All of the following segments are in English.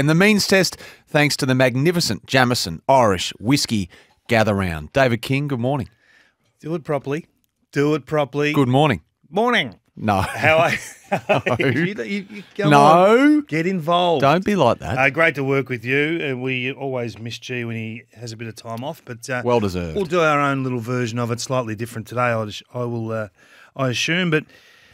And the means test, thanks to the magnificent Jamison Irish Whiskey Gather Round. David King, good morning. Do it properly. Do it properly. Good morning. Morning. No. How are No. you go No. on. Get involved. Don't be like that. Great to work with you. We always miss G when he has a bit of time off, but Well deserved. we'll do our own little version of it, slightly different today. I assume, but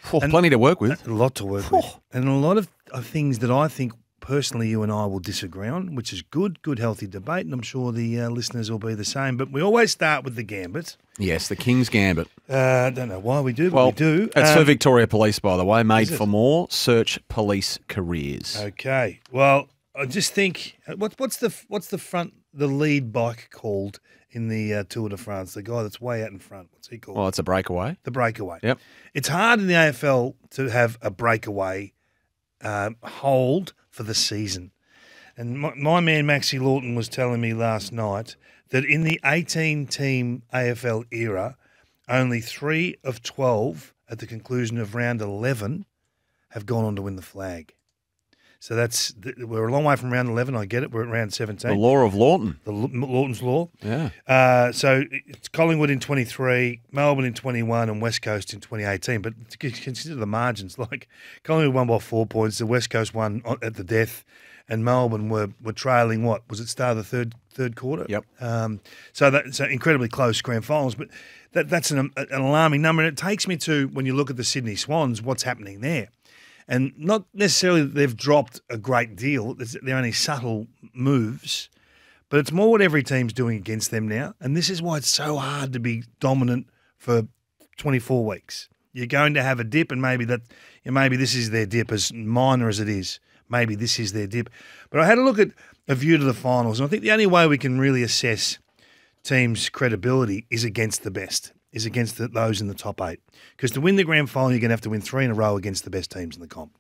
Plenty to work with. a lot to work with, and a lot of things that I think personally you and I will disagree on, which is good, healthy debate, and I'm sure the listeners will be the same. But we always start with the gambit. Yes, the King's Gambit. I don't know why we do, but we do. It's for Victoria Police, by the way, made for more search police careers. Okay. Well, I just think what's the lead bike called in the Tour de France? The guy that's way out in front. What's he called? Well, it's a breakaway. The breakaway. Yep. It's hard in the AFL to have a breakaway hold for the season. And my man Maxie Lawton was telling me last night that in the 18-team AFL era, only 3 of 12 at the conclusion of round 11 have gone on to win the flag. So we're a long way from round 11. I get it. We're at round 17. The law of Lawton. Lawton's law. Yeah. So it's Collingwood in 23, Melbourne in 21, and West Coast in 2018. But consider the margins. Like Collingwood won by 4 points. The West Coast won at the death, and Melbourne were trailing. What was it? Start of the third quarter. Yep. So incredibly close grand finals. But that's an alarming number. And it takes me to when you look at the Sydney Swans, what's happening there. And not necessarily that they've dropped a great deal. They're only subtle moves. But it's more what every team's doing against them now. And this is why it's so hard to be dominant for 24 weeks. You're going to have a dip, and maybe this is their dip, as minor as it is. Maybe this is their dip. But I had a look at a view to the finals, and I think the only way we can really assess teams' credibility is against the best, is against those in the top 8. Because to win the grand final, you're going to have to win 3 in a row against the best teams in the comp.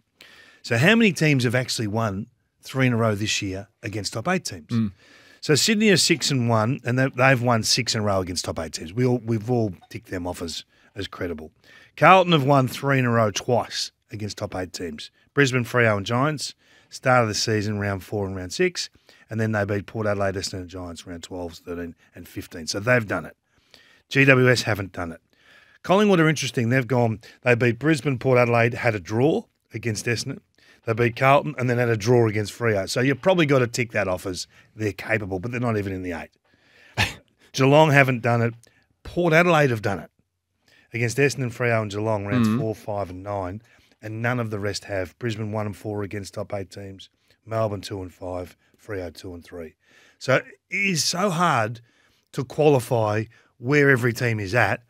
So how many teams have actually won 3 in a row this year against top 8 teams? So Sydney are 6-1, and they've won 6 in a row against top 8 teams. We've all ticked them off as credible. Carlton have won 3 in a row twice against top 8 teams. Brisbane, Freo and Giants, start of the season, round 4 and round 6, and then they beat Port Adelaide, Essendon and Giants, round 12, 13 and 15. So they've done it. GWS haven't done it. Collingwood are interesting. They beat Brisbane, Port Adelaide, had a draw against Essendon. They beat Carlton and then had a draw against Freo. So you've probably got to tick that off as they're capable, but they're not even in the 8. Geelong haven't done it. Port Adelaide have done it against Essendon, Freo and Geelong, rounds 4, 5 and 9, and none of the rest have. Brisbane 1 and 4 against top 8 teams. Melbourne 2 and 5, Freo 2 and 3. So it is so hard to qualify where every team is at.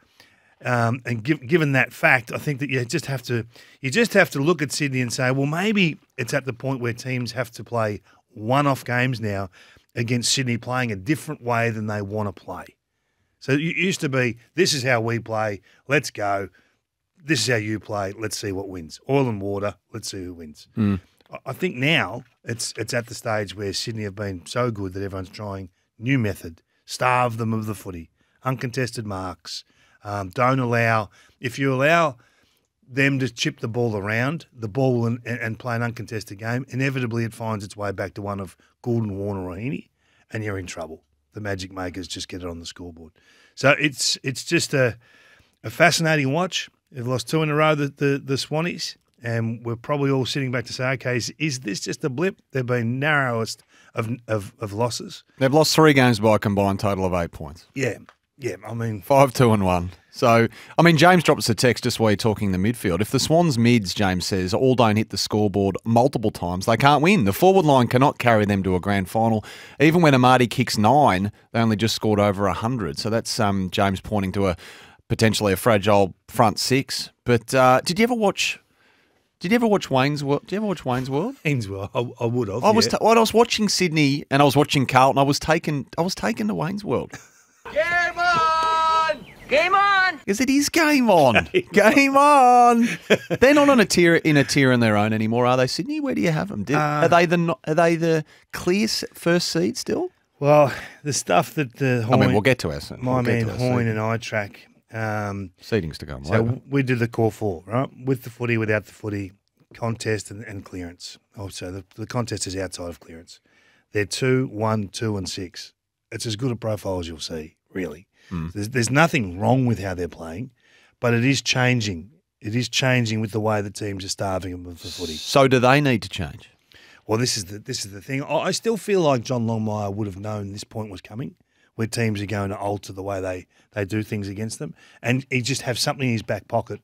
And given that fact, I think that you just have to look at Sydney and say, well, maybe it's at the point where teams have to play one-off games now against Sydney, playing a different way than they want to play. So it used to be, this is how we play, let's go. This is how you play, let's see what wins. Oil and water, let's see who wins. I think now it's at the stage where Sydney have been so good that everyone's trying new method, starve them of the footy, uncontested marks. If you allow them to chip the ball around, the ball will, and play an uncontested game, inevitably it finds its way back to one of Gordon, Warner or Heeney, and you're in trouble. The magic makers just get it on the scoreboard. So it's just a fascinating watch. They've lost 2 in a row, the Swannies, and we're probably all sitting back to say, okay, is this just a blip? They've been narrowest of losses. They've lost 3 games by a combined total of 8 points. Yeah, I mean 5, 2 and 1. So, I mean, James drops a text just while you're talking the midfield. If the Swans mids, James says, all don't hit the scoreboard multiple times, they can't win. The forward line cannot carry them to a grand final. Even when Amadi kicks 9, they only just scored over 100. So that's James pointing to potentially a fragile front 6. But did you ever watch Wayne's World? Did you ever watch Wayne's World? Wayne's World, I would have. I was watching Sydney and I was watching Carlton. I was taken to Wayne's World. Game on! Game on! Because it is game on. Game on. They're not on a tier in their own anymore, are they, Sydney? Where do you have them? Are they the clear first seed still? Well, the stuff that we'll get to us. My man Hoyne and I track. Seedings to go. So we do the core 4, right? With the footy, without the footy, contest and clearance. Oh, so the contest is outside of clearance. They're 2, 1, 2 and 6. It's as good a profile as you'll see, really. There's nothing wrong with how they're playing, but it is changing. It is changing with the way the teams are starving them for footy. So do they need to change? Well, this is the thing. I still feel like John Longmire would have known this point was coming, where teams are going to alter the way they do things against them, and he just have something in his back pocket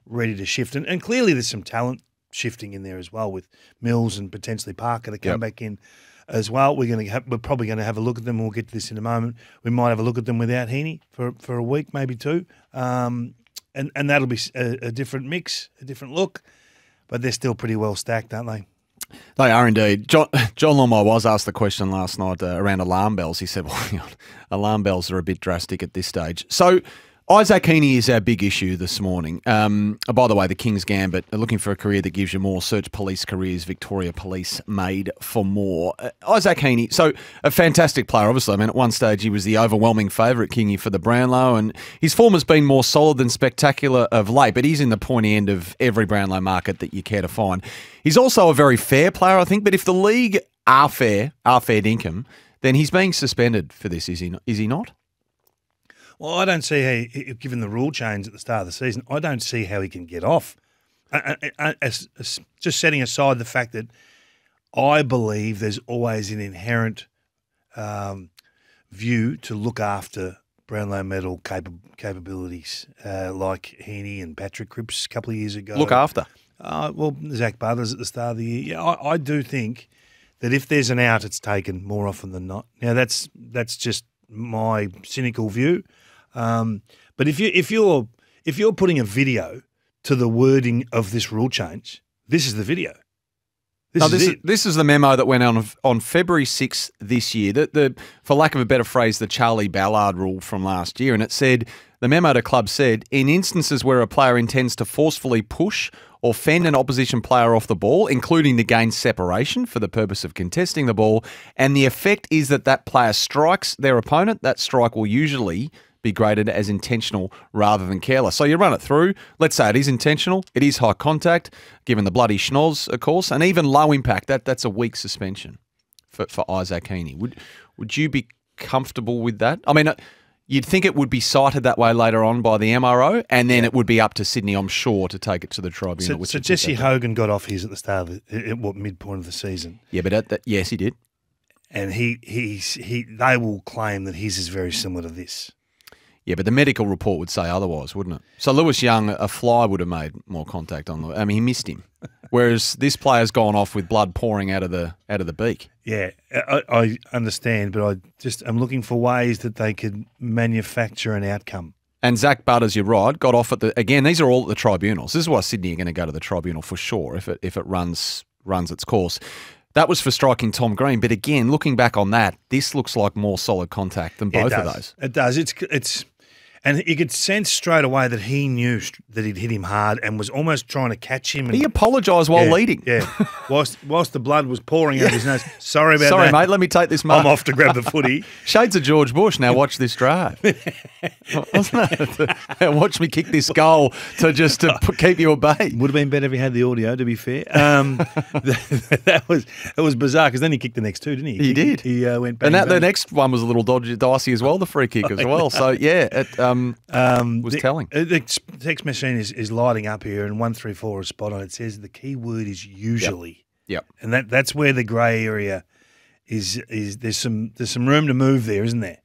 ready to shift. And clearly there's some talent shifting in there as well with Mills and potentially Parker to come back in as well. We're probably going to have a look at them. We'll get to this in a moment. We might have a look at them without Heeney for a week, maybe 2. And that'll be a different mix, a different look. But they're still pretty well stacked, aren't they? They are indeed. John Longmire was asked the question last night around alarm bells. He said, well, alarm bells are a bit drastic at this stage. So Izak Rankine is our big issue this morning. By the way, the King's Gambit, looking for a career that gives you more. Search police careers, Victoria Police made for more. Izak Rankine, so a fantastic player, obviously. I mean, at one stage he was the overwhelming favourite, Kingy, for the Brownlow, and his form has been more solid than spectacular of late, but he's in the pointy end of every Brownlow market that you care to find. He's also a very fair player, I think, but if the league are fair dinkum, then he's being suspended for this, is he not? Well, I don't see how, given the rule change at the start of the season, I don't see how he can get off. Just setting aside the fact that I believe there's always an inherent view to look after Brownlow medal capabilities, like Heeney and Patrick Cripps a couple of years ago. Look after? Well, Zach Butters at the start of the year. Yeah, I do think that if there's an out, it's taken more often than not. Now, that's just my cynical view. But if you're putting a video to the wording of this rule change, this is the video. This is the memo that went on February 6th this year. For lack of a better phrase, the Charlie Ballard rule from last year, and it said the memo to club said in instances where a player intends to forcefully push or fend an opposition player off the ball, including to gain separation for the purpose of contesting the ball, and the effect is that player strikes their opponent, that strike will usually be graded as intentional rather than careless. So you run it through. Let's say it is intentional. It is high contact, given the bloody schnoz, of course, and even low impact. That's a week suspension for Izak Rankine. Would you be comfortable with that? I mean, you'd think it would be cited that way later on by the MRO, and then it would be up to Sydney, I'm sure, to take it to the tribunal. So Jesse Hogan got off his at the start of midpoint of the season. Yeah, but yes, he did. And they will claim that his is very similar to this. Yeah, but the medical report would say otherwise, wouldn't it? So Lewis Young, a fly would have made more contact on the. I mean, he missed him, whereas this player's gone off with blood pouring out of the beak. Yeah, I understand, but I'm looking for ways that they could manufacture an outcome. And Zach Butters, you're right, got off at again. These are all at the tribunals. This is why Sydney are going to go to the tribunal for sure if it runs its course. That was for striking Tom Green, but again, looking back on that, this looks like more solid contact than both of those. It does. And you could sense straight away that he knew that he'd hit him hard and was almost trying to catch him. He apologised while leading. Yeah, whilst the blood was pouring out his nose. Sorry about that. Sorry, mate, let me take this mark. I'm off to grab the footy. Shades of George Bush. Now watch this drive. Wasn't it? Watch me kick this goal to keep you at bay. Would have been better if he had the audio, to be fair. It was bizarre because then he kicked the next two, didn't he? He did. He went bang, and the next one was a little dicey as well, the free kick as well. So, yeah, it was telling. The text machine is lighting up here, and 134 is spot on. It says the key word is usually. Yep. And that's where the grey area is. There's some room to move there, isn't there?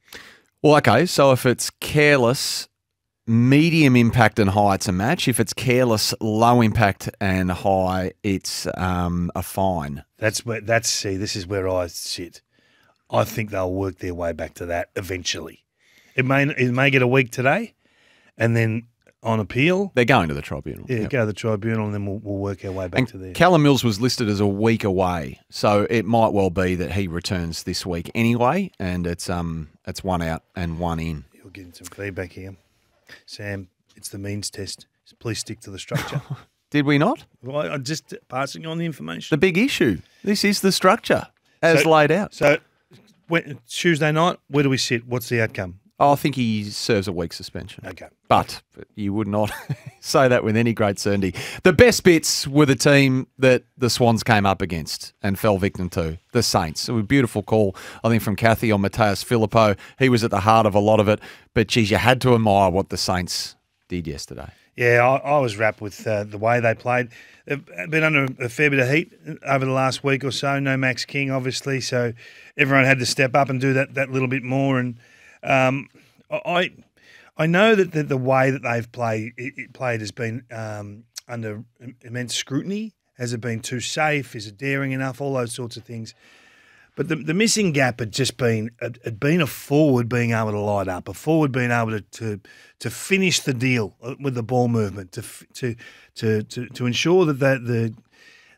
Well, okay. So if it's careless, medium impact and high, it's a match. If it's careless, low impact and high, it's a fine. This is where I sit. I think they'll work their way back to that eventually. It may get a week today, and then on appeal. They're going to the tribunal. Yeah, go to the tribunal, and then we'll work our way back to there. Callum Mills was listed as a week away, so it might well be that he returns this week anyway, and it's one out and one in. You're getting some feedback here. Sam, it's the means test. Please stick to the structure. Did we not? Well, I'm just passing on the information. The big issue. This is the structure as laid out. So Tuesday night, where do we sit? What's the outcome? I think he serves a week's suspension. Okay. But you would not say that with any great certainty. The best bits were the team that the Swans came up against and fell victim to, the Saints. It was a beautiful call, I think, from Kathy on Mateus Filippo. He was at the heart of a lot of it. But, geez, you had to admire what the Saints did yesterday. Yeah, I was wrapped with the way they played. They've been under a fair bit of heat over the last week or so. No Max King, obviously, so everyone had to step up and do that little bit more. And I know that the way that they've played has been under immense scrutiny. Has it been too safe? Is it daring enough? All those sorts of things. But the missing gap had just been a forward being able to light up, a forward being able to finish the deal with the ball movement, to ensure that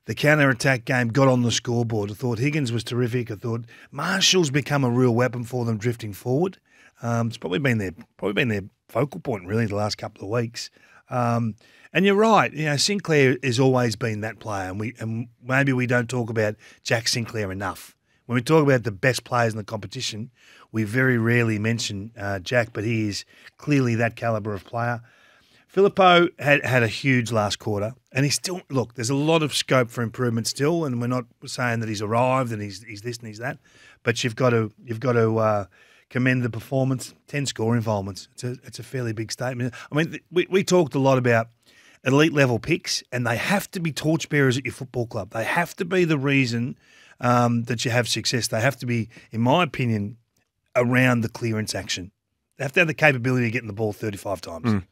the counter-attack game got on the scoreboard. I thought Higgins was terrific. I thought Marshall's become a real weapon for them drifting forward. It's probably been their focal point really the last couple of weeks. And you're right. You know, Sinclair has always been that player, and maybe we don't talk about Jack Sinclair enough. When we talk about the best players in the competition, we very rarely mention Jack, but he is clearly that calibre of player. Filippo had a huge last quarter, and he's still look. There's a lot of scope for improvement still, and we're not saying that he's arrived and he's this and he's that, but you've got to commend the performance. 10 score involvements. It's a fairly big statement. I mean, we talked a lot about elite level picks, and they have to be torchbearers at your football club. They have to be the reason that you have success. They have to be, in my opinion, around the clearance action. They have to have the capability of getting the ball 35 times.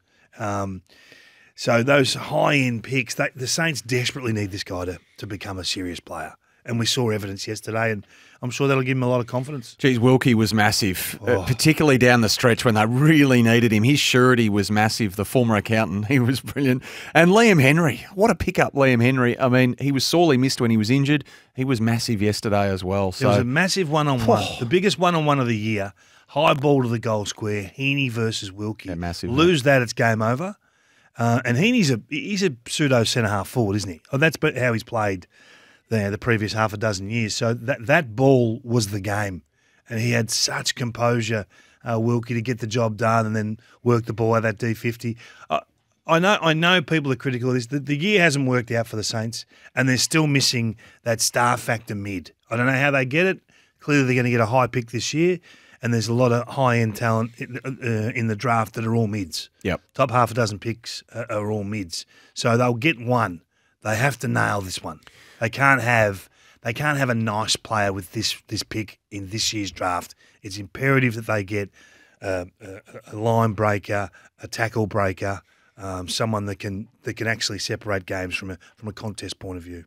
So those high-end picks, the Saints desperately need this guy to become a serious player. And we saw evidence yesterday, and I'm sure that'll give him a lot of confidence. Geez, Wilkie was massive, particularly down the stretch when they really needed him. His surety was massive, the former accountant. He was brilliant. And Liam Henry, what a pickup, Liam Henry. I mean, he was sorely missed when he was injured. He was massive yesterday as well. So it was a massive one-on-one, the biggest one-on-one of the year. High ball to the goal square, Heeney versus Wilkie. Yeah, massive. Lose that, it's game over. And Heeney's he's a pseudo centre-half forward, isn't he? Oh, that's how he's played the previous half a dozen years. So that ball was the game. And he had such composure, Wilkie, to get the job done and then work the ball out that D50. I know people are critical of this. The year hasn't worked out for the Saints, and they're still missing that star factor mid. I don't know how they get it. Clearly they're going to get a high pick this year, and there's a lot of high-end talent in the draft that are all mids. Yep. Top half a dozen picks are all mids. So they'll get one. They have to nail this one. They can't have a nice player with this pick in this year's draft. It's imperative that they get a line breaker, a tackle breaker, someone that can actually separate games from a contest point of view.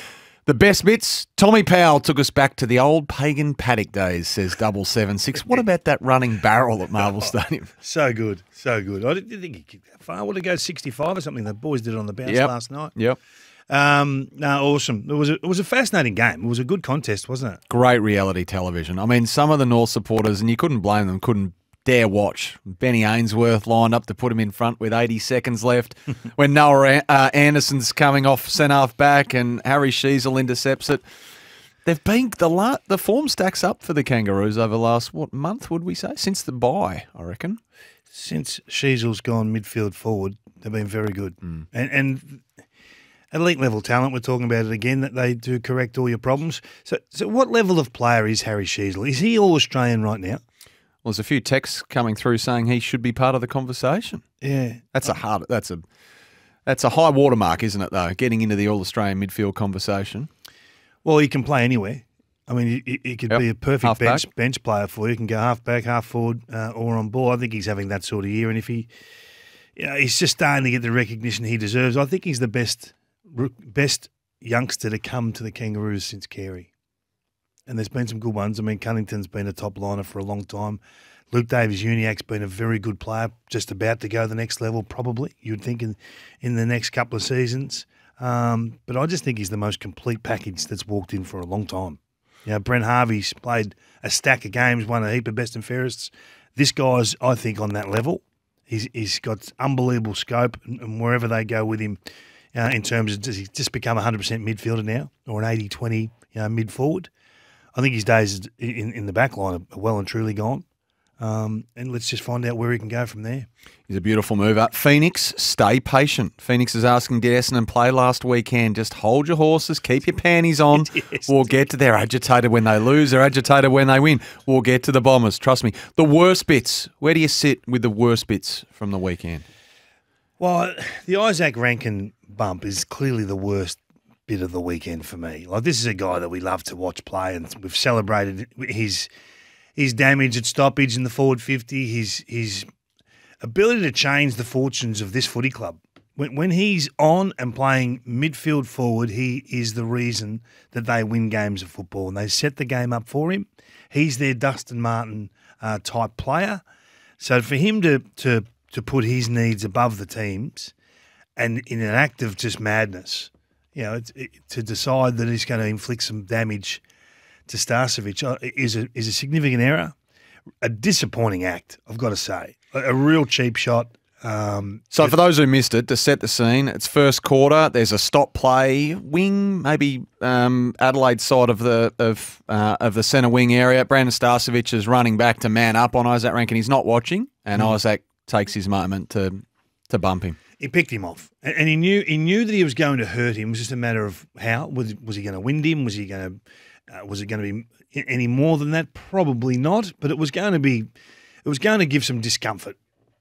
the best bits, Tommy Powell took us back to the old pagan paddock days, says 776. What about that running barrel at Marvel Stadium? So good, so good. I didn't think he kicked that far. Would it go 65 or something? The boys did it on the bounce last night. Yep. No, awesome. It was a fascinating game. It was a good contest, wasn't it? Great reality television. I mean, some of the North supporters, and you couldn't blame them, couldn't dare watch. Benny Ainsworth lined up to put him in front with 80 seconds left when Noah Anderson's coming off centre-half back and Harry Sheasel intercepts it. They've been the form stacks up for the Kangaroos over the last, month would we say? Since the bye, I reckon. Since Sheasel's gone midfield forward, they've been very good. And elite level talent, we're talking about it again, that they do correct all your problems. So what level of player is Harry Sheasel? Is he All-Australian right now? Well, there's a few texts coming through saying he should be part of the conversation. Yeah. That's a high watermark, isn't it, though, getting into the All-Australian midfield conversation. Well, he can play anywhere. I mean, he could be a perfect bench player for you. He can go half back, half forward, or on ball. I think he's having that sort of year. And if he's just starting to get the recognition he deserves. I think he's the best youngster to come to the Kangaroos since Carey. And there's been some good ones. I mean, Cunnington's been a top liner for a long time. Luke Davies-Uniacke's been a very good player, just about to go to the next level, probably, you'd think, in the next couple of seasons. But I just think he's the most complete package that's walked in for a long time. You know, Brent Harvey's played a stack of games, won a heap of best and fairest. This guy's, I think, on that level. He's got unbelievable scope, and wherever they go with him, in terms of, does he just become a 100% midfielder now, or an 80-20 mid-forward? I think his days in the back line are well and truly gone. And let's just find out where he can go from there. He's a beautiful mover. Phoenix, stay patient. Phoenix is asking, did Essendon play last weekend? Just hold your horses, keep your panties on. Yes. We'll get to. They're agitated when they lose. They're agitated when they win. We'll get to the Bombers. Trust me. The worst bits. Where do you sit with the worst bits from the weekend? Well, the Izak Rankine bump is clearly the worst bit of the weekend for me. Like, this is a guy that we love to watch play, and we've celebrated his damage at stoppage in the forward 50, his ability to change the fortunes of this footy club. When he's on and playing midfield forward, he is the reason that they win games of football, and they set the game up for him. He's their Dustin Martin type player. So for him to put his needs above the team's, and in an act of just madness, to decide that he's going to inflict some damage to Starcevic is a significant error. A disappointing act, I've got to say. A real cheap shot. So for those who missed it, to set the scene, it's first quarter. There's a stop play, wing, maybe Adelaide side of the centre wing area. Brandon Starcevic is running back to man up on Izak Rankine. He's not watching, and Izak takes his moment to bump him. He picked him off, and he knew that he was going to hurt him. It was just a matter of how. Was he going to wind him? Was it going to be any more than that? Probably not. But it was going to give some discomfort.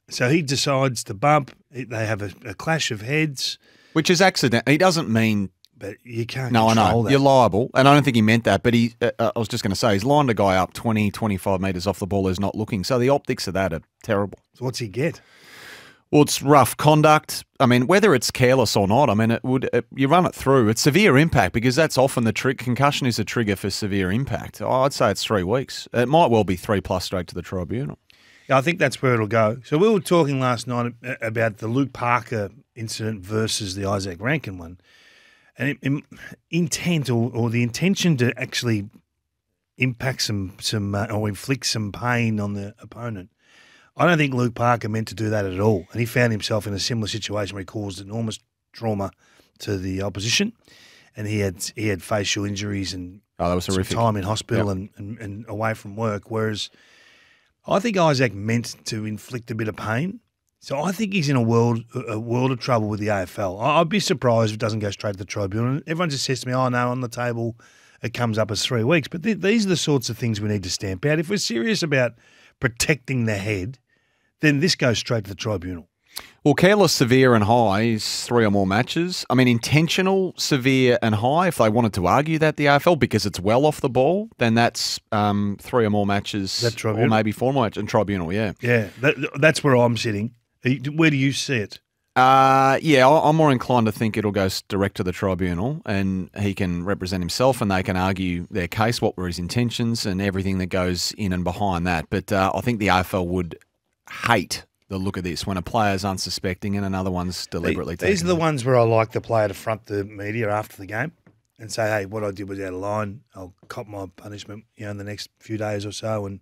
So he decides to bump. They have a clash of heads, which is accident. He doesn't mean. But you can't. No, I know. That. You're liable, and I don't think he meant that. But I was just going to say, he's lined a guy up 20, 25 metres off the ball who's not looking. So the optics of that are terrible. So what's he get? Well, it's rough conduct. I mean, whether it's careless or not, I mean, you run it through. It's severe impact because that's often the trick. Concussion is a trigger for severe impact. I'd say it's 3 weeks. It might well be 3+ straight to the tribunal. Yeah, I think that's where it'll go. So we were talking last night about the Luke Parker incident versus the Izak Rankine one. And intent or the intention to actually impact some or inflict some pain on the opponent. I don't think Luke Parker meant to do that at all. And he found himself in a similar situation where he caused enormous trauma to the opposition. And he had facial injuries and that was horrific. Some time in hospital and away from work. Whereas I think Izak meant to inflict a bit of pain. So I think he's in a world of trouble with the AFL. I'd be surprised if it doesn't go straight to the tribunal. Everyone just says to me, oh, no, on the table it comes up as 3 weeks. But these are the sorts of things we need to stamp out. If we're serious about protecting the head, then this goes straight to the tribunal. Well, careless, severe and high is 3 or more matches. I mean, intentional, severe and high, if they wanted to argue that the AFL, because it's well off the ball, then that's 3 or more matches or maybe 4 more matches in tribunal, yeah. Yeah, that's where I'm sitting. Where do you see it? I'm more inclined to think it'll go direct to the tribunal and he can represent himself and they can argue their case, what were his intentions and everything that goes in and behind that. But I think the AFL would hate the look of this when a player's unsuspecting and another one's deliberately taking These are the ones where I like the player to front the media after the game and say, hey, what I did was out of line. I'll cop my punishment, in the next few days or so and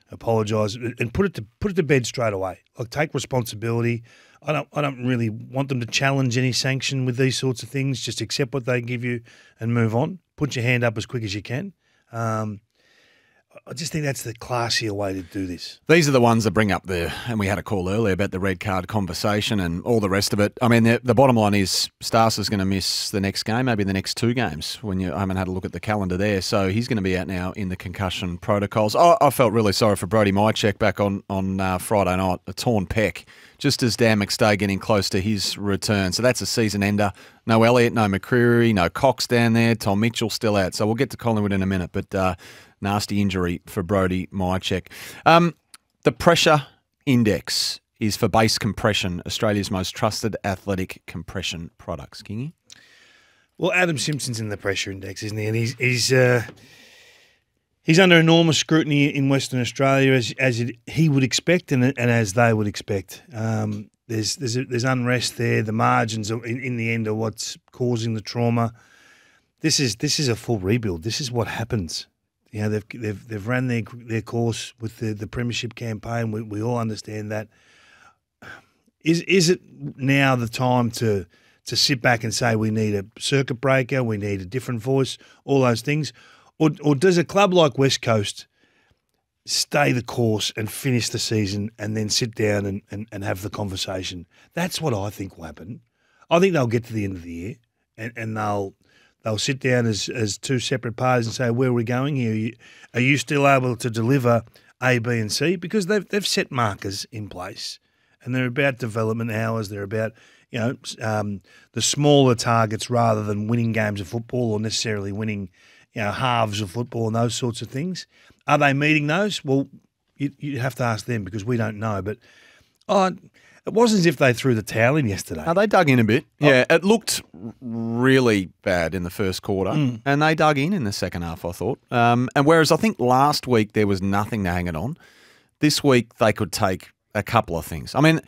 apologise and put it to bed straight away. Like, take responsibility. I don't really want them to challenge any sanction with these sorts of things. Just accept what they give you and move on. Put your hand up as quick as you can. I just think that's the classier way to do this. These are the ones that bring up and we had a call earlier about the red card conversation and all the rest of it. I mean, the bottom line is Stars is going to miss the next game, maybe the next 2 games when I haven't had a look at the calendar there. So he's going to be out now in the concussion protocols. I felt really sorry for Brody Mychek back on Friday night, a torn pec, just as Dan McStay getting close to his return. So that's a season ender. No Elliott, no McCreary, no Cox down there. Tom Mitchell still out. So we'll get to Collingwood in a minute, but nasty injury for Brody Mychek. The pressure index is for base compression, Australia's most trusted athletic compression products. Kingy? Well, Adam Simpson's in the pressure index, isn't he? And he's under enormous scrutiny in Western Australia, as he would expect and as they would expect. There's unrest there. The margins in the end are what's causing the trauma. This is a full rebuild. This is what happens. They've ran their course with the premiership campaign. We all understand that. Is it now the time to sit back and say we need a circuit breaker, we need a different voice, all those things, or does a club like West Coast stay the course and finish the season and then sit down and have the conversation. That's what I think will happen. I think they'll get to the end of the year and they'll sit down as two separate parties and say, where are we going here? Are you still able to deliver A, B and C? Because they've set markers in place and they're about development hours. They're about, the smaller targets rather than winning games of football or necessarily winning, halves of football and those sorts of things. Are they meeting those? Well, you have to ask them because we don't know. But it wasn't as if they threw the towel in yesterday. They dug in a bit. Yeah, it looked really bad in the first quarter, and they dug in the second half, I thought. And whereas I think last week there was nothing to hang it on, this week they could take a couple of things. I mean,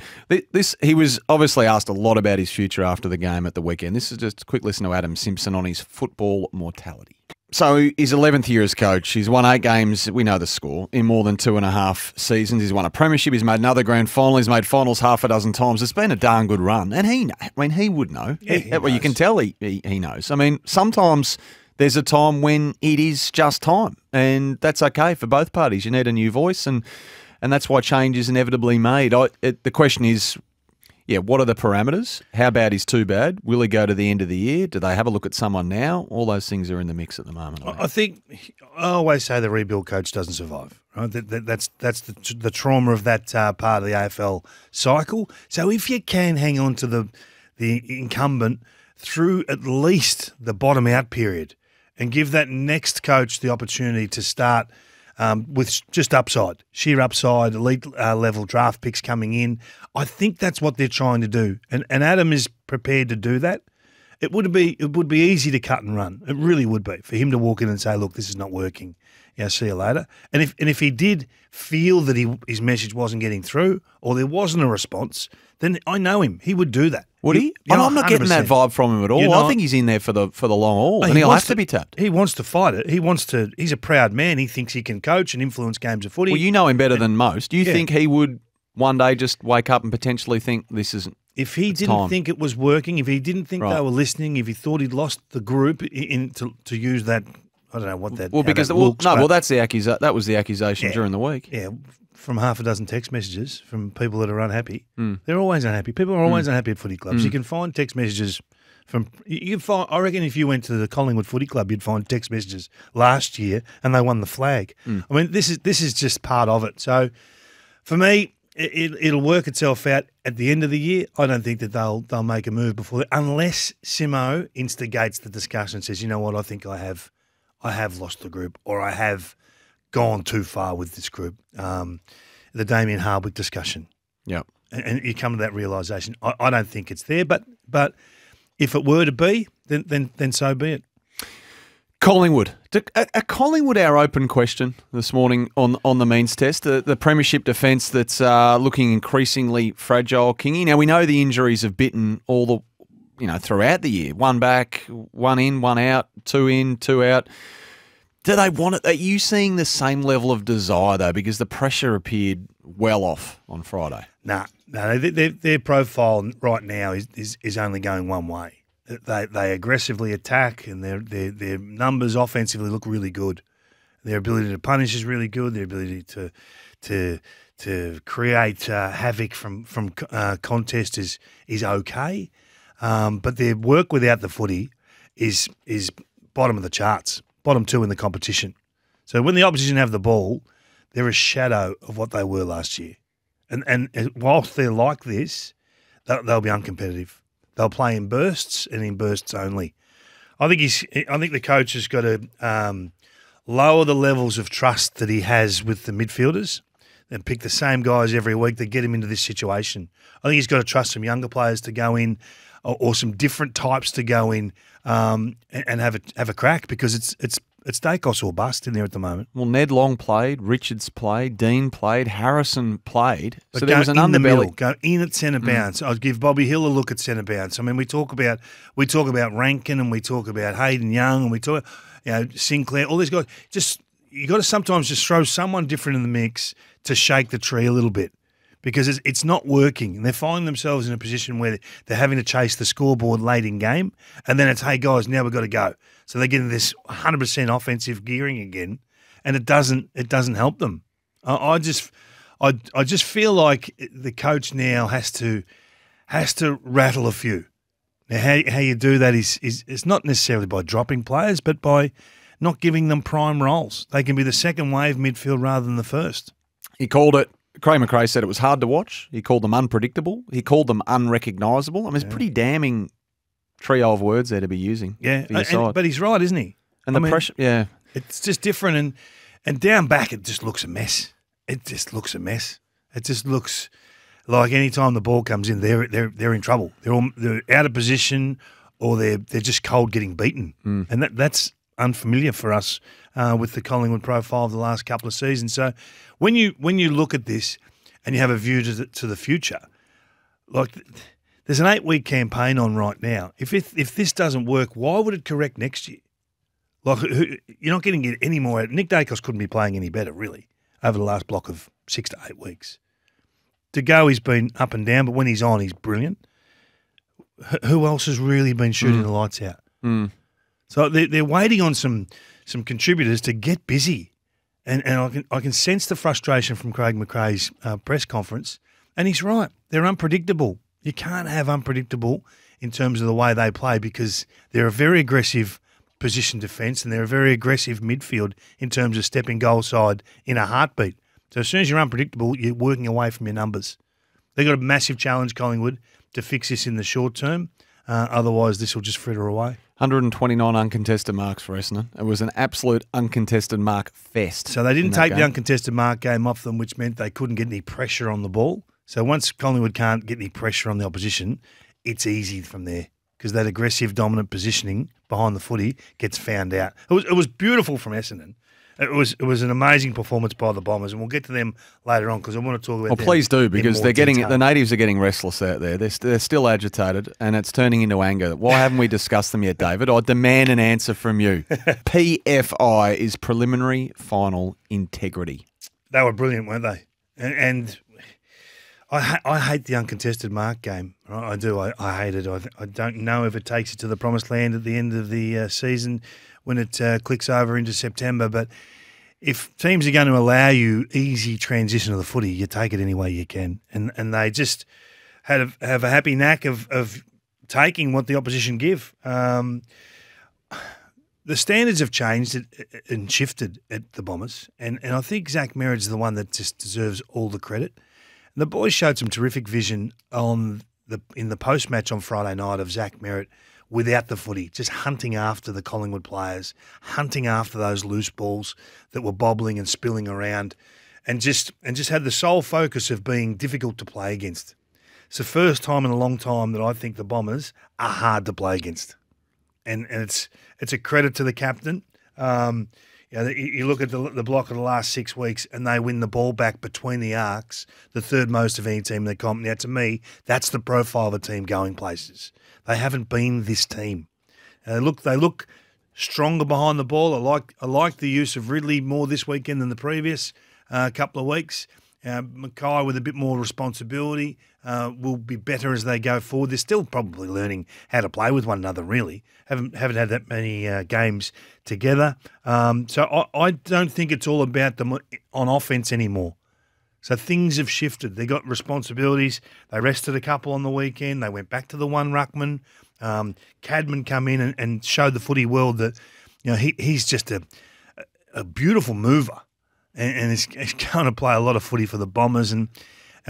he was obviously asked a lot about his future after the game at the weekend. This is just a quick listen to Adam Simpson on his football mortality. So his 11th year as coach. He's won 8 games, we know the score, in more than 2.5 seasons. He's won a premiership. He's made another grand final. He's made finals half a dozen times. It's been a darn good run. And he would know. Yeah, you can tell he knows. I mean, sometimes there's a time when it is just time. And that's okay for both parties. You need a new voice and that's why change is inevitably made. The question is, what are the parameters? How bad is too bad? Will he go to the end of the year? Do they have a look at someone now? All those things are in the mix at the moment. I think I always say the rebuild coach doesn't survive. Right? That's the trauma of that part of the AFL cycle. So if you can hang on to the incumbent through at least the bottom out period and give that next coach the opportunity to start with just upside, sheer upside, elite level draft picks coming in. I think that's what they're trying to do. And Adam is prepared to do that. It would be easy to cut and run. It really would be for him to walk in and say, look, this is not working. See you later. And if he did feel that his message wasn't getting through or there wasn't a response, then I know him. He would do that. Would he? I'm not getting that vibe from him at all. I think he's in there for the long haul, and he'll have to be tapped. He wants to fight it. He's a proud man. He thinks he can coach and influence games of footy. Well, you know him better than most. Do you think he would one day just wake up and potentially think this isn't? If he didn't think it was working, if he didn't think they were listening, if he thought he'd lost the group to use that, I don't know what that. Well, because that's that was the accusation during the week. Yeah. From half a dozen text messages from people that are unhappy. They're always unhappy. People are always unhappy at footy clubs. You can find text messages I reckon if you went to the Collingwood Footy Club, you'd find text messages last year and they won the flag. I mean, this is just part of it. So for me, it'll work itself out at the end of the year. I don't think that they'll make a move before that, unless Simo instigates the discussion and says, you know what, I think I have lost the group, or I have gone too far with this group. The Damien Hardwick discussion. Yeah. And you come to that realisation. I don't think it's there, but if it were to be, then so be it. Collingwood. Are Collingwood our open question this morning on the means test? The premiership defence that's looking increasingly fragile, Kingy. Now, we know the injuries have bitten all throughout the year. One back, one in, one out, two in, two out. Do they want it? Are you seeing the same level of desire, though? Because the pressure appeared well off on Friday. No, their profile right now is only going one way. They aggressively attack, and their numbers offensively look really good. Their ability to punish is really good. Their ability to create havoc from contest is okay. But their work without the footy is bottom of the charts. Bottom 2 in the competition. So when the opposition have the ball, they're a shadow of what they were last year. And whilst they're like this, they'll be uncompetitive. They'll play in bursts and in bursts only. I think the coach has got to lower the levels of trust that he has with the midfielders and pick the same guys every week that get him into this situation. I think he's got to trust some younger players to go in, or some different types to go in and have a crack, because it's Dacos or bust in there at the moment. Well, Ned Long played, Richards played, Dean played, Harrison played. But so there was an underbelly. Go in at centre bounce. I'd give Bobby Hill a look at centre bounce. I mean, we talk about Rankine, and we talk about Hayden Young, and we talk Sinclair, all these guys. You got to sometimes just throw someone different in the mix to shake the tree a little bit, because it's not working. And they're finding themselves in a position where they're having to chase the scoreboard late in game, and then it's, hey, guys, now we've got to go. So they get into this 100% offensive gearing again, and it doesn't help them. I just feel like the coach now has to rattle a few. Now, how you do that is it's not necessarily by dropping players, but by not giving them prime roles. They can be the second wave midfield rather than the first. He called it. Craig McRae said it was hard to watch. He called them unpredictable. He called them unrecognisable. I mean, it's pretty damning trio of words there to be using. Yeah, but he's right, isn't he? And pressure, yeah. It's just different. And down back, it just looks a mess. It just looks a mess. It just looks like any time the ball comes in, they're in trouble. They're out of position, or they're just cold getting beaten. And that's unfamiliar for us with the Collingwood profile of the last couple of seasons. So when you look at this and you have a view to the future, like there's an 8-week campaign on right now. If this doesn't work, why would it correct next year? Like you're not getting it any more. Nick Dacos couldn't be playing any better, really, over the last block of 6 to 8 weeks. To go, he's been up and down, but when he's on, he's brilliant. Who else has really been shooting the lights out? So they're waiting on some contributors to get busy, and I can sense the frustration from Craig McRae's press conference, and he's right. They're unpredictable. You can't have unpredictable in terms of the way they play because they're a very aggressive position defence and they're a very aggressive midfield in terms of stepping goal side in a heartbeat. So as soon as you're unpredictable, you're working away from your numbers. They've got a massive challenge, Collingwood, to fix this in the short term. Otherwise, this will just fritter away. 129 uncontested marks for Essendon. It was an absolute uncontested mark fest. So they didn't take the uncontested mark game off them, which meant they couldn't get any pressure on the ball. So once Collingwood can't get any pressure on the opposition, it's easy from there because that aggressive, dominant positioning behind the footy gets found out. It was beautiful from Essendon. It was an amazing performance by the Bombers, and we'll get to them later on because I want to talk about them. Well, please do, because the natives are getting restless out there. They're still agitated, and it's turning into anger. Why haven't we discussed them yet, David? I demand an answer from you. PFI is preliminary final integrity. They were brilliant, weren't they? And I hate the uncontested mark game. I do. I hate it. I don't know if it takes it to the promised land at the end of the season when it clicks over into September. But if teams are going to allow you easy transition of the footy, you take it any way you can. And they just have a happy knack of taking what the opposition give. The standards have changed and shifted at the Bombers. And I think Zach Merritt's the one that just deserves all the credit. And the boys showed some terrific vision in the post-match on Friday night of Zach Merritt without the footy, just hunting after the Collingwood players, hunting after those loose balls that were bobbling and spilling around, and just had the sole focus of being difficult to play against. It's the first time in a long time that I think the Bombers are hard to play against, and it's a credit to the captain. You look at the block of the last 6 weeks and they win the ball back between the arcs, the third most of any team in the comp. Now, to me, that's the profile of a team going places. They haven't been this team. They look stronger behind the ball. I like the use of Ridley more this weekend than the previous couple of weeks. Mackay with a bit more responsibility will be better as they go forward. They're still probably learning how to play with one another, really. Haven't had that many games together. So I don't think it's all about them on offense anymore. So things have shifted. They got responsibilities. They rested a couple on the weekend. They went back to the one ruckman. Cadman come in and showed the footy world that he's just a beautiful mover. And he's going to play a lot of footy for the Bombers and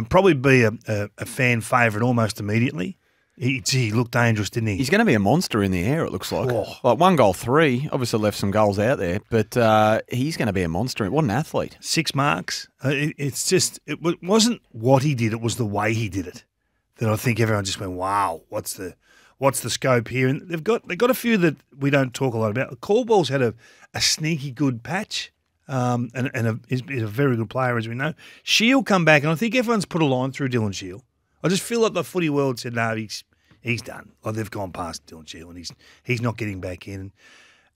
probably be a fan favourite almost immediately. He looked dangerous, didn't he? He's going to be a monster in the air, it looks like. Oh. Like 1 goal, 3. Obviously left some goals out there, but he's going to be a monster. What an athlete. 6 marks. It wasn't what he did, it was the way he did it that I think everyone just went, wow, what's the scope here? And they've got a few that we don't talk a lot about. Caldwell's had a sneaky good patch. He's a very good player, as we know. Shield come back, and I think everyone's put a line through Dylan Shield. I just feel like the footy world said, no, he's done. Like they've gone past Dylan Shield, and he's not getting back in.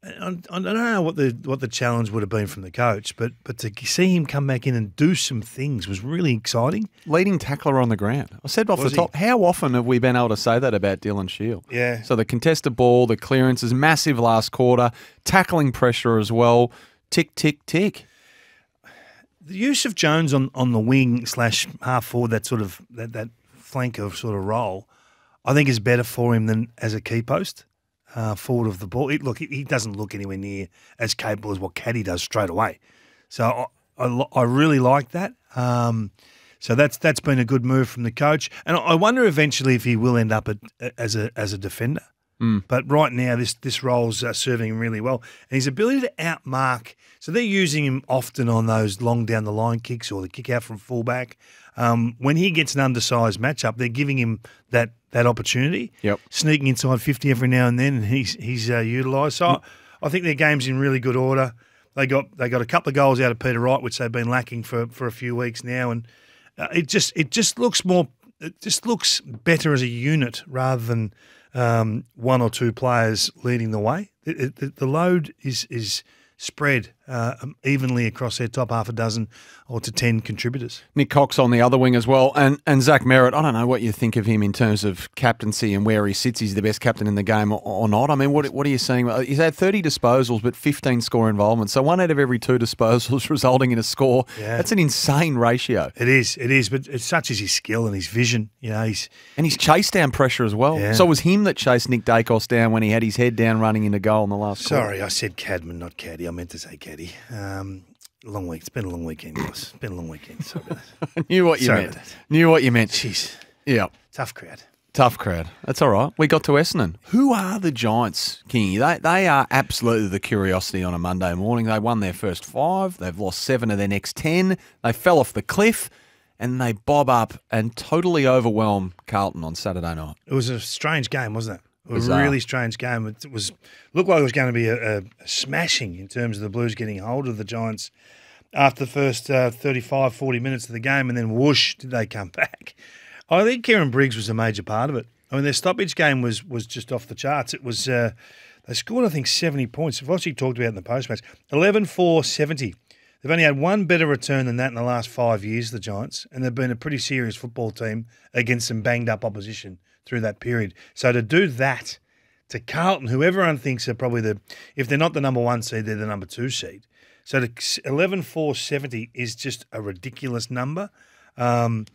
And I don't know what the challenge would have been from the coach, but to see him come back in and do some things was really exciting. Leading tackler on the ground. I said off the top, how often have we been able to say that about Dylan Shield? Yeah. So the contested ball, the clearance is massive last quarter, tackling pressure as well. Tick, tick, tick. The use of Jones on the wing / half forward, that sort of that flanker sort of role, I think is better for him than as a key post forward of the ball. He doesn't look anywhere near as capable as what Caddy does straight away. So I really like that. So that's been a good move from the coach, and I wonder eventually if he will end up as a defender. But right now, this role's serving him really well. And his ability to outmark, so they're using him often on those long down the line kicks or the kick out from fullback. When he gets an undersized matchup, they're giving him that opportunity, sneaking inside 50 every now and then, and he's utilised. So I think their game's in really good order. They got a couple of goals out of Peter Wright, which they've been lacking for a few weeks now, and it just looks better as a unit rather than one or two players leading the way. The load is spread evenly across their top half a dozen or to 10 contributors. Nick Cox on the other wing as well. And Zach Merritt, I don't know what you think of him in terms of captaincy and where he sits. He's the best captain in the game or not. I mean, what are you saying? He's had 30 disposals but 15 score involvements. So 1 out of every 2 disposals resulting in a score. Yeah. That's an insane ratio. It is. But it's such as his skill and his vision. You know, he's chased down pressure as well. Yeah. So it was him that chased Nick Dacos down when he had his head down running into goal in the last quarter. Sorry, I said Cadman, not Caddy. I meant to say Caddy. Long week. It's been a long weekend, guys. It's been a long weekend. Sorry about that. I knew what you meant. Jeez. Yeah. Tough crowd. That's all right. We got to Essendon. Who are the Giants, Kingy? They are absolutely the curiosity on a Monday morning. They won their first 5. They've lost 7 of their next 10. They fell off the cliff, and they bob up and totally overwhelm Carlton on Saturday night. It was a strange game, wasn't it? It was a really strange game. It looked like it was going to be a smashing in terms of the Blues getting hold of the Giants after the first 35, 40 minutes of the game, and then whoosh, did they come back. I think Kieran Briggs was a major part of it. I mean, their stoppage game was just off the charts. It was they scored, I think, 70 points. We've actually talked about it in the post-match. 11-4-70. They've only had one better return than that in the last 5 years, the Giants, and they've been a pretty serious football team against some banged-up opposition through that period. So to do that to Carlton, who everyone thinks are probably if they're not the number 1 seed, they're the number 2 seed. So 11-4-70 is just a ridiculous number. The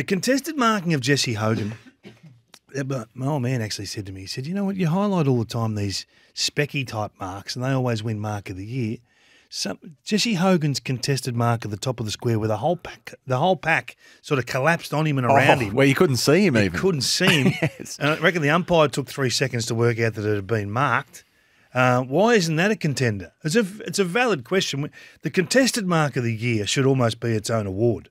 contested marking of Jesse Hogan, my old man actually said to me, he said, you know what, you highlight all the time these specky type marks and they always win mark of the year. Jesse Hogan's contested mark at the top of the square where the whole pack sort of collapsed on him and around him. Where you couldn't see him even. You couldn't see him. Yes. And I reckon the umpire took 3 seconds to work out that it had been marked. Why isn't that a contender? It's a valid question. The contested mark of the year should almost be its own award.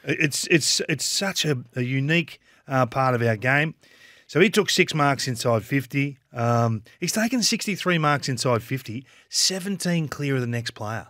It's such a unique part of our game. So he took 6 marks inside 50. He's taken 63 marks inside 50, 17 clear of the next player.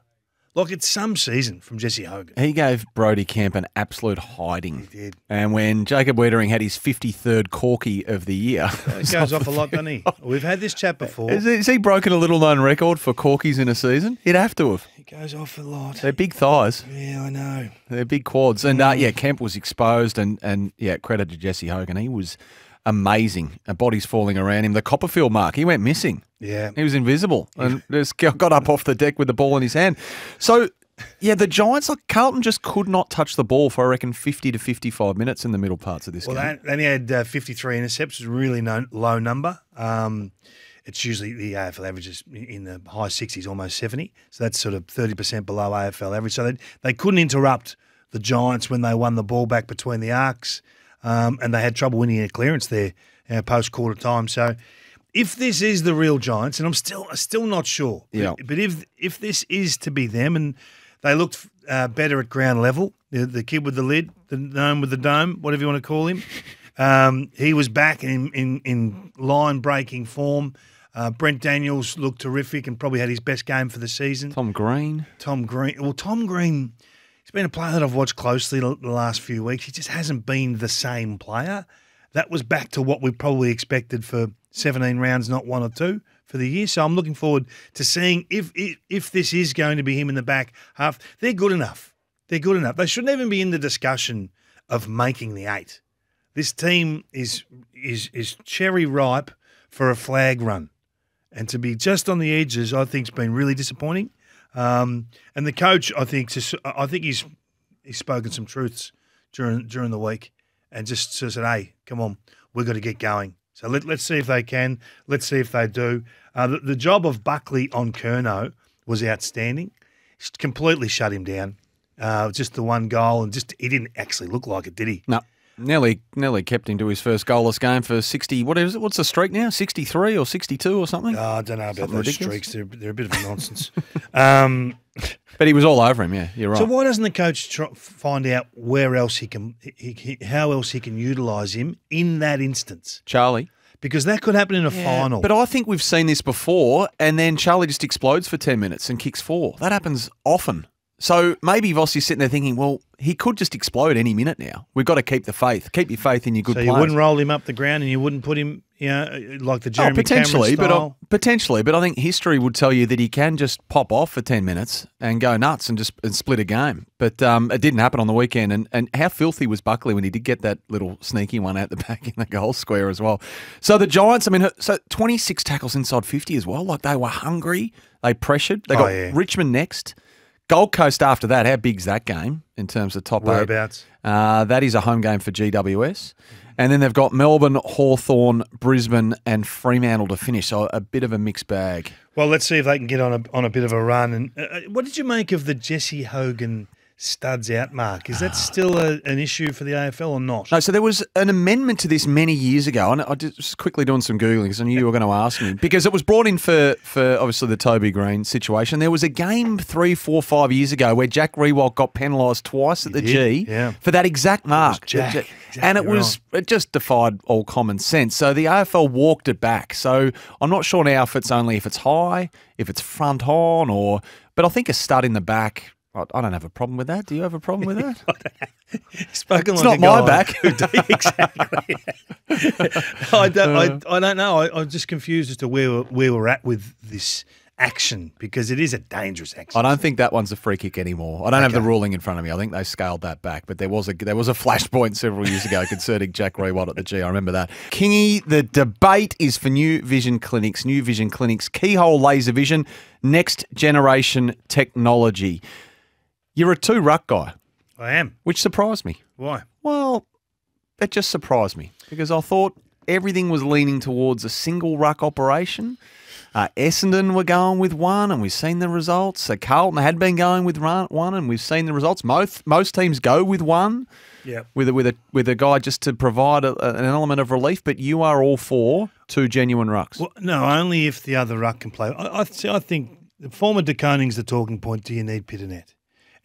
Like, it's some season from Jesse Hogan. He gave Brodie Kemp an absolute hiding. He did. And when Jacob Wiedering had his 53rd corky of the year... It goes off a lot, doesn't he? We've had this chat before. Has he broken a little-known record for corkies in a season? He'd have to have. He goes off a lot. They're big thighs. Yeah, I know. They're big quads. And, Kemp was exposed and credit to Jesse Hogan. He was... amazing. Bodies falling around him. The Copperfield mark, he went missing. Yeah. He was invisible and just got up off the deck with the ball in his hand. So, the Giants, Carlton just could not touch the ball for, I reckon, 50 to 55 minutes in the middle parts of this game. Well, they only had 53 intercepts, which is a really low number. It's usually the AFL average is in the high 60s, almost 70. So that's sort of 30% below AFL average. So they couldn't interrupt the Giants when they won the ball back between the arcs. And they had trouble winning a clearance there post-quarter time. So if this is the real Giants, and I'm still not sure, but if this is to be them, and they looked better at ground level, the kid with the lid, the gnome with the dome, whatever you want to call him, he was back in line-breaking form. Brent Daniels looked terrific and probably had his best game for the season. Tom Green. Well, Tom Green... He's been a player that I've watched closely the last few weeks. He just hasn't been the same player. That was back to what we probably expected for 17 rounds, not 1 or 2 for the year. So I'm looking forward to seeing if this is going to be him in the back half. They're good enough. They shouldn't even be in the discussion of making the 8. This team is cherry ripe for a flag run. And to be just on the edges, I think, has been really disappointing. And the coach, I think he's spoken some truths during the week, and just said, "Hey, come on, we've got to get going." So let's see if they can. Let's see if they do. The job of Buckley on Curnow was outstanding. Completely shut him down. Just the one goal, and he didn't actually look like it, did he? No. Nearly kept him to his first goalless game for 60. What is it? What's the streak now? 63 or 62 or something? Oh, I don't know about those streaks. They're a bit of a nonsense. But he was all over him. Yeah, you're right. So why doesn't the coach find out where else how else he can utilise him in that instance? Charlie. Because that could happen in a final. But I think we've seen this before, and then Charlie just explodes for 10 minutes and kicks 4. That happens often. So maybe Voss is sitting there thinking, well, he could just explode any minute now. We've got to keep the faith. Keep your faith in your good players. So you wouldn't roll him up the ground and you wouldn't put him, like the Jeremy Cameron style? Potentially, but I think history would tell you that he can just pop off for 10 minutes and go nuts and split a game. But it didn't happen on the weekend. And how filthy was Buckley when he did get that little sneaky one out the back in the goal square as well. So the Giants, 26 tackles inside 50 as well. Like, they were hungry. They pressured. They got Richmond next. Gold Coast after that. How big's that game in terms of top Whereabouts? 8? That is a home game for GWS. And then they've got Melbourne, Hawthorn, Brisbane and Fremantle to finish. So a bit of a mixed bag. Well, let's see if they can get on a bit of a run. And what did you make of the Jesse Hogan studs out mark? Is that still an issue for the AFL or not? No, so there was an amendment to this many years ago, and I just quickly doing some Googling because I knew you were going to ask me, because it was brought in for obviously the Toby Green situation. There was a game 3, 4, 5 years ago where Jack Rewalt got penalised twice at the G for that exact mark. It just defied all common sense. So the AFL walked it back. So I'm not sure now if it's high, if it's front on, but I think a stud in the back. I don't have a problem with that. Do you have a problem with that? It's not my back. Exactly. I don't know. I'm just confused as to where we're at with this action, because it is a dangerous action. I don't think that one's a free kick anymore. I don't have the ruling in front of me. I think they scaled that back. But there was a flashpoint several years ago concerning Jack Rewalt at the G. I remember that. Kingy, the debate is for New Vision Clinics. New Vision Clinics, keyhole laser vision, next generation technology. You're a 2 ruck guy. I am. Which surprised me. Why? Well, it just surprised me because I thought everything was leaning towards a single ruck operation. Essendon were going with 1 and we've seen the results. So Carlton had been going with 1 and we've seen the results. Most teams go with 1 with a guy just to provide an element of relief, but you are all for 2 genuine rucks. Well, no, only if the other ruck can play. I think the former De Koning's the talking point. Do you need Pitternet?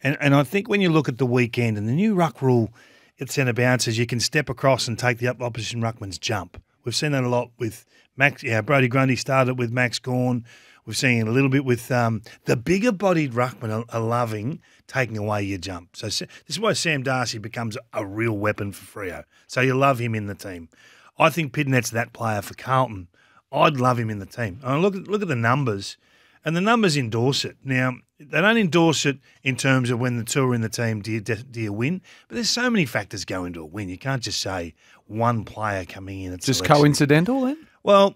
And I think when you look at the weekend and the new ruck rule at centre bounces, you can step across and take the opposition ruckman's jump. We've seen that a lot with Max. Brody Grundy started with Max Gawn. We've seen it a little bit with the bigger-bodied ruckmen are loving taking away your jump. So this is why Sam Darcy becomes a real weapon for Freo. So you love him in the team. I think Piternet's that player for Carlton. I'd love him in the team. I look at the numbers, and the numbers endorse it. Now, they don't endorse it in terms of when the 2 are in the team, do you win? But there's so many factors go into a win. You can't just say one player coming in. Just coincidental then? Well,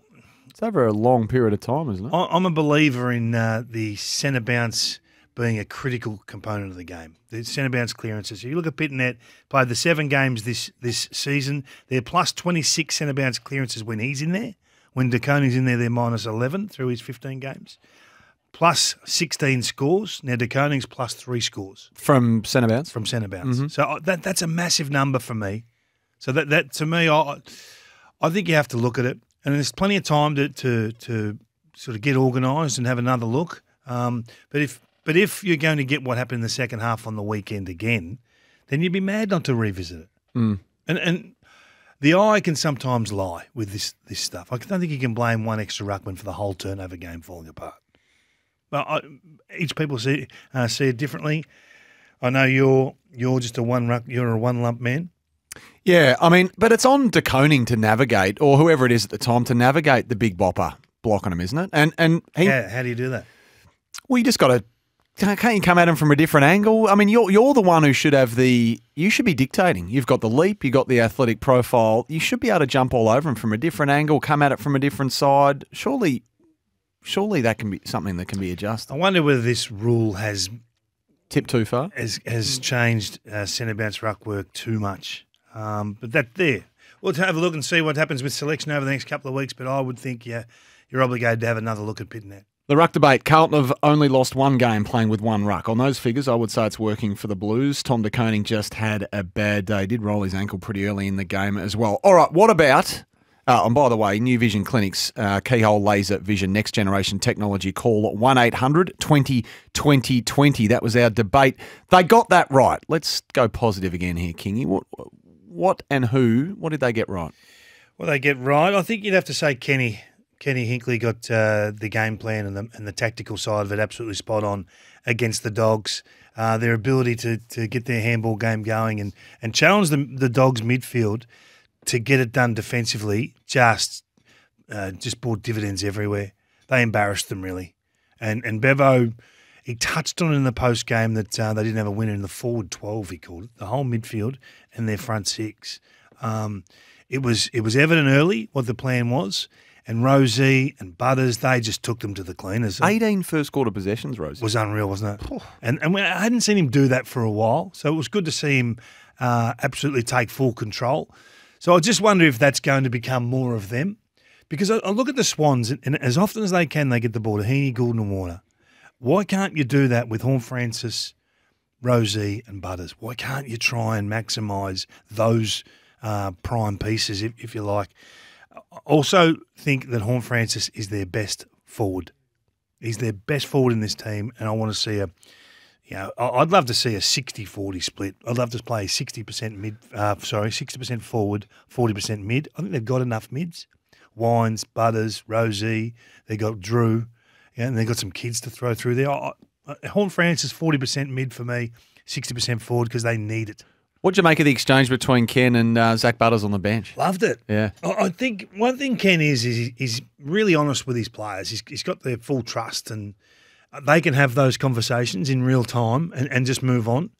it's over a long period of time, isn't it? I'm a believer in the centre bounce being a critical component of the game. The centre bounce clearances. You look at Pitternet, played the 7 games this season. They're plus 26 centre bounce clearances when he's in there. When De Koning's in there, they're minus 11 through his 15 games. Plus 16 scores. Now, De Koning's plus 3 scores. From centre bounce? From centre bounce. Mm-hmm. So that's a massive number for me. So that to me, I think you have to look at it. And there's plenty of time to sort of get organised and have another look. But if you're going to get what happened in the second half on the weekend again, then you'd be mad not to revisit it. Mm. And the eye can sometimes lie with this stuff. I don't think you can blame one extra ruckman for the whole turnover game falling apart. Well, each people see it differently. I know you're just a one lump man. Yeah, but it's on De Koning to navigate, or whoever it is at the time, to navigate the big bopper blocking him, isn't it? And how do you do that? Well, you just got to. Can't you come at him from a different angle? You're the one who should have you should be dictating. You've got the leap, you've got the athletic profile. You should be able to jump all over him from a different angle, come at it from a different side. Surely surely that can be something that can be adjusted. I wonder whether this rule has Tip too far? has changed centre bounce ruck work too much. But that there. We'll have a look and see what happens with selection over the next couple of weeks, but I would think you're obligated to have another look at pitting that. The ruck debate. Carlton have only lost one game playing with one ruck. On those figures, I would say it's working for the Blues. Tom de Koning just had a bad day. Did roll his ankle pretty early in the game as well. All right, what about... and by the way, New Vision Clinics, keyhole laser vision, next generation technology. Call 1-800-20-20-20. That was our debate. They got that right. Let's go positive again here, Kingy. What did they get right? Well, they get right. I think you'd have to say Kenny Hinkley got the game plan and the tactical side of it absolutely spot on against the Dogs. Their ability to get their handball game going and challenge the Dogs midfield to get it done defensively just brought dividends everywhere. They embarrassed them, really. And Bevo, he touched on it in the post game that they didn't have a winner in the forward 12, he called it, the whole midfield and their front six. It was evident early what the plan was. And Rosie and Butters, they just took them to the cleaners. 18 first quarter possessions, Rosie. Was unreal, wasn't it? And I hadn't seen him do that for a while, so it was good to see him absolutely take full control. So I just wonder if that's going to become more of them. Because I look at the Swans, and as often as they can, they get the ball to Heeney, Goulden and Warner. Why can't you do that with Horne-Francis, Rosie and Butters? Why can't you try and maximise those prime pieces, if you like? Also think that Horne-Francis is their best forward. He's their best forward in this team, and I want to see I'd love to see a 60-40 split. I'd love to play 60% forward, 40% mid. I think they've got enough mids. Wines, Butters, Rosie, they got Drew, and they've got some kids to throw through there. Horne-Francis 40% mid for me, 60% forward because they need it. What'd you make of the exchange between Ken and Zach Butters on the bench? Loved it. Yeah. I think one thing Ken is he's really honest with his players. He's got their full trust and they can have those conversations in real time and just move on.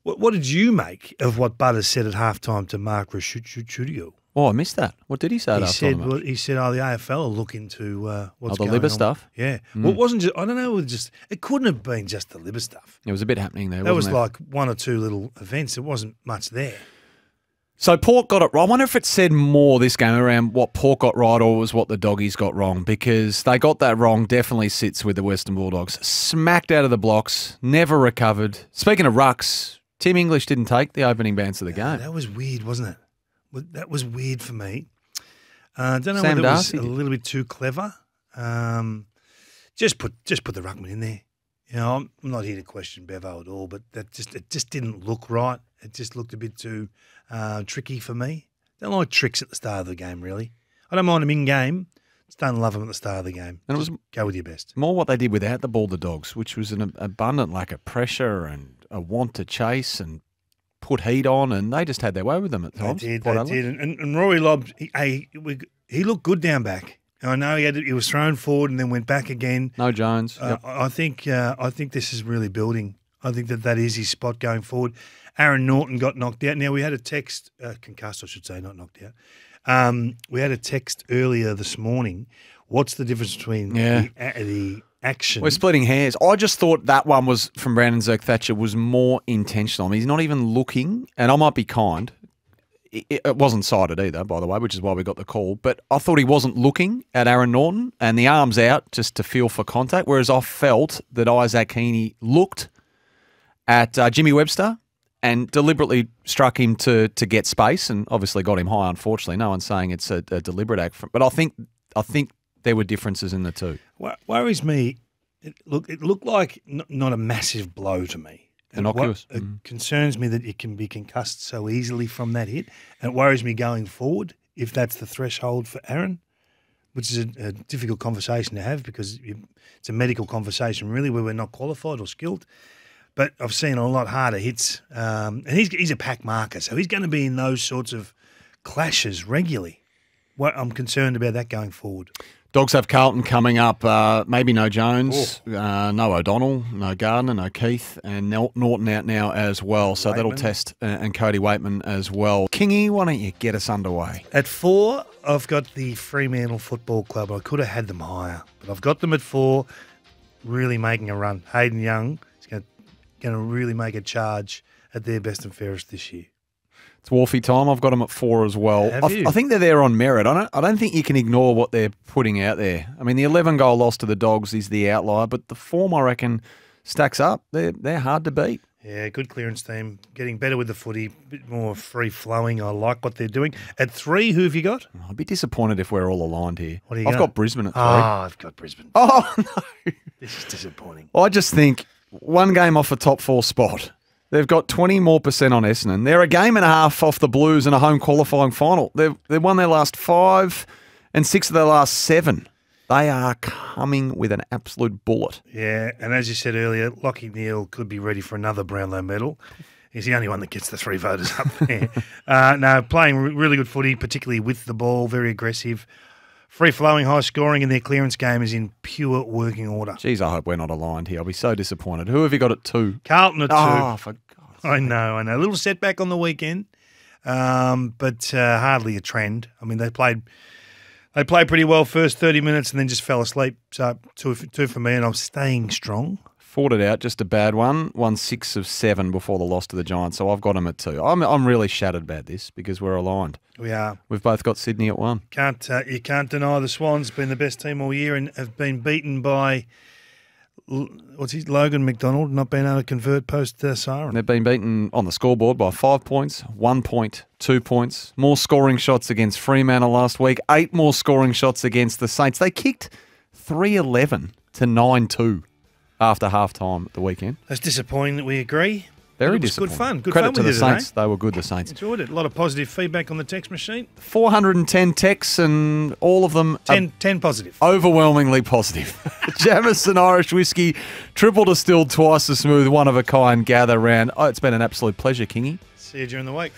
What did you make of what Butters said at halftime to Mark Raschudio? Oh, I missed that. What did he say at halftime? He said, the AFL will look into what's the going Libba on. stuff? Yeah. Well, it wasn't just, I don't know, it couldn't have been just the Libba stuff. There was a bit happening there, That was wasn't there? like one or two little events. There wasn't much there. So Port got it right. I wonder if it said more this game around what Port got right or was what the Doggies got wrong, because they got that wrong definitely sits with the Western Bulldogs. Smacked out of the blocks, never recovered. Speaking of rucks, Tim English didn't take the opening bounce of the game. That was weird, wasn't it? That was weird for me. I don't know Sam whether it was Darcy a did. little bit too clever. Just put the ruckman in there. You know, I'm not here to question Bevo at all, but it just didn't look right. It just looked a bit too tricky for me. Don't like tricks at the start of the game, really. I don't mind them in game. Just don't love them at the start of the game. And it Just was go with your best. more what they did without the ball, the Dogs, which was an abundant lack of pressure and a want to chase and put heat on, and they just had their way with them at times. They did. And Rory Lobb, he looked good down back. I know he was thrown forward and then went back again. No Jones. Yep. I think this is really building. I think that is his spot going forward. Aaron Norton got knocked out. Now we had a text, concussed I should say, not knocked out. We had a text earlier this morning. What's the difference between the action? We're splitting hairs. I just thought that one was from Brandon Zerk-Thatcher was more intentional. I mean, he's not even looking, and I might be kind. It wasn't sighted either, by the way, which is why we got the call. But I thought he wasn't looking at Aaron Norton and the arms out just to feel for contact, whereas I felt that Izak Rankine looked at Jimmy Webster and deliberately struck him to get space and obviously got him high, unfortunately. No one's saying it's a deliberate act. But I think there were differences in the two. What worries me, it looked like not a massive blow to me. Innocuous. It concerns me that you can be concussed so easily from that hit. And it worries me going forward if that's the threshold for Aaron, which is a difficult conversation to have because it's a medical conversation really where we're not qualified or skilled. But I've seen a lot harder hits. And he's a pack marker, so he's going to be in those sorts of clashes regularly. I'm concerned about that going forward. Dogs have Carlton coming up. Maybe no Jones, no O'Donnell, no Gardner, no Keith, and Norton out now as well. So that'll test, and Cody Waitman as well. Kingy, why don't you get us underway? At 4, I've got the Fremantle Football Club. I could have had them higher, but I've got them at 4, really making a run. Hayden Young is going to really make a charge at their best and fairest this year. It's Wolfie time. I've got them at 4 as well. I think they're there on merit. I don't think you can ignore what they're putting out there. I mean, the 11-goal loss to the Dogs is the outlier, but the form, I reckon, stacks up. They're hard to beat. Yeah, good clearance team. Getting better with the footy, a bit more free-flowing. I like what they're doing. At 3, who have you got? I'd be disappointed if we're all aligned here. What do you I've got Brisbane at 3. I've got Brisbane. Oh, no. This is disappointing. I just think one game off a top 4 spot. They've got 20% more on Essendon. They're a game and a half off the Blues in a home qualifying final. They've won their last 5 and 6 of their last 7. They are coming with an absolute bullet. Yeah, and as you said earlier, Lachie Neale could be ready for another Brownlow medal. He's the only one that gets the 3 voters up there. No, playing really good footy, particularly with the ball, very aggressive. Free-flowing, high-scoring, and their clearance game is in pure working order. Geez, I hope we're not aligned here. I'll be so disappointed. Who have you got at 2? Carlton at 2. Oh, for God's sake. I know. A little setback on the weekend, but hardly a trend. I mean, they played pretty well first 30 minutes and then just fell asleep. So 2 for me, and I'm staying strong. Fought it out, just a bad one. Won 6 of 7 before the loss to the Giants, so I've got them at 2. I'm really shattered about this because we're aligned. We are. We've both got Sydney at 1. You can't deny the Swans been the best team all year and have been beaten by Logan McDonald, not being able to convert post siren. They've been beaten on the scoreboard by 5 points, 1 point, 2 points. More scoring shots against Fremantle last week. 8 more scoring shots against the Saints. They kicked 3-11 to 9-2 after half-time at the weekend. That's disappointing that we agree. Very it was disappointing. Good fun. Good Credit fun to with the you Saints. today. They were good, the Saints. Enjoyed it. A lot of positive feedback on the text machine. 410 texts and all of them 10 positive. overwhelmingly positive. Jamison Irish Whiskey, triple distilled, twice as smooth, one of a kind gather round. Oh, it's been an absolute pleasure, Kingy. See you during the week.